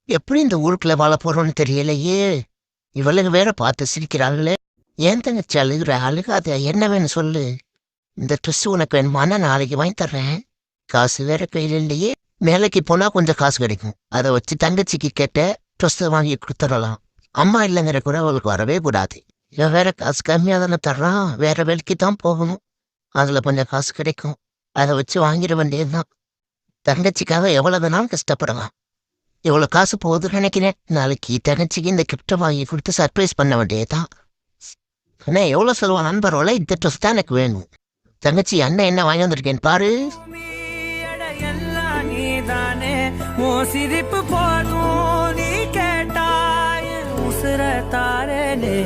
எப்படி இந்த ஊருக்குள்ள வாழ போறோம்னு தெரியலையே. இவளுங்க வேற பார்த்து சிரிக்கிறாங்களே. ஏன் தங்கச்சி அழுகுற? அழுகாத, என்ன வேணும் சொல்லு. இந்த ட்ரெஸ் உனக்கு வேணுமானா நாளைக்கு வாங்கி தர்றேன். காசு வேற கையில் இல்லையே. வேலைக்கு போனா கொஞ்சம் காசு கிடைக்கும், அதை வச்சு தங்கச்சிக்கு கேட்ட ட்ரெஸ் வாங்கி கொடுத்துடலாம். அம்மா இல்லைங்கிற கூட அவளுக்கு வரவே கூடாது. இவன் வேற காசு கம்மியாக தானே தர்றான், வேற வேலைக்கு தான் போகணும். அதுல கொஞ்சம் காசு கிடைக்கும், அதை வச்சு வாங்கிட வேண்டியதுதான். தங்கச்சிக்காக எவ்வளவு வேணாலும் கஷ்டப்படலாம். இவ்வளவு காசு போகுதுன்னு நினைக்கிறேன். நாளைக்கு தங்கச்சிக்கு இந்த கிஃப்ட்டை வாங்கி கொடுத்து சர்ப்ரைஸ் பண்ண வேண்டியதுதான். அண்ணா எவ்வளவு செலவானான்னு பரவாயில்ல, இந்த ட்ரெஸ் தான் எனக்கு வேணும். தங்கச்சி அண்ணன் என்ன வாங்கி வந்திருக்கேன் பாரு. சிரிப்பு போதும் நீ கேட்டாய் உசுர தாரே.